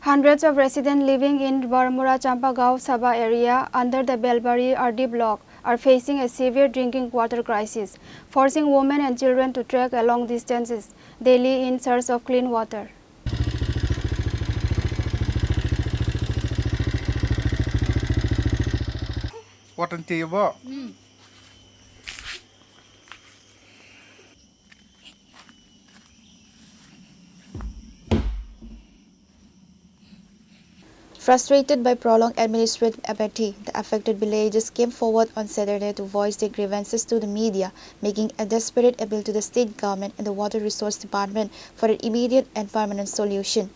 Hundreds of residents living in Baramura Champa Gaon Sabha area under the Belbari R.D block are facing a severe drinking water crisis, forcing women and children to trek a long distances daily in search of clean water. What an table. Frustrated by prolonged administrative apathy, the affected villagers came forward on Saturday to voice their grievances to the media, making a desperate appeal to the state government and the Water Resource Department for an immediate and permanent solution.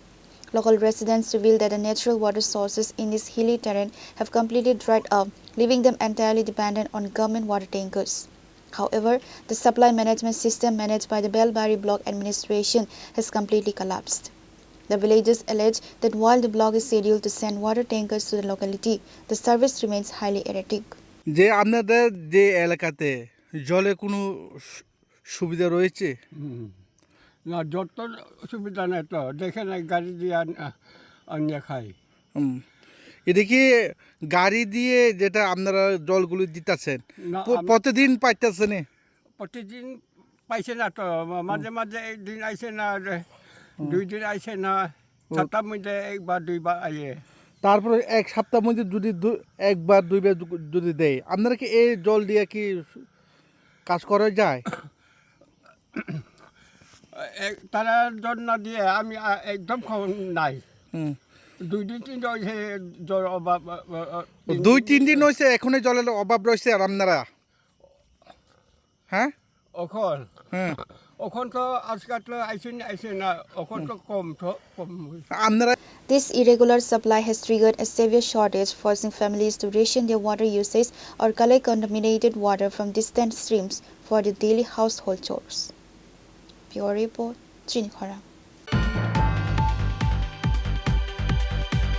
Local residents revealed that the natural water sources in this hilly terrain have completely dried up, leaving them entirely dependent on government water tankers. However, the supply management system managed by the Belbari block administration has completely collapsed. The villagers allege that while the block is scheduled to send water tankers to the locality, the service remains highly erratic. যে আপনাদের যে এলাকাতে জলে কোনো সুবিধা রয়েছে? না, যত সুবিধা নাই তো দেখে নাই গাড়ি দিয়ে আনিয়ে খাই। এটা কি গাড়ি দিয়ে যেটা আপনারা জলগুলো দিতেছেন প্রতিদিন পাইতেছেন? প্রতিদিন পাইছে না তো, মাঝে মাঝে একদিন আইসে না, 2 দিন আইসে না, সপ্তাহের মধ্যে একবার 2বার আইয়ে। তারপরে এক সপ্তাহের মধ্যে যদি একবার 2বার যদি দেয়, আপনারা কি এই জল দিয়ে কি কাজ করা যায়? তারা জল না দিয়ে আমি একদম নাই। 2 দিন 3 দিন হয়েছে জল অভাব। 2-3 দিন হয়েছে এখনই জলের অভাব রয়েছে আর আপনারা? হ্যাঁ, এখন তো আজকাল তো আইসে না, এখন তো কম আপনারা। This irregular supply has triggered a severe shortage, forcing families to ration their water usage or collect contaminated water from distant streams for their daily household chores. Pure report, Chini Khorang.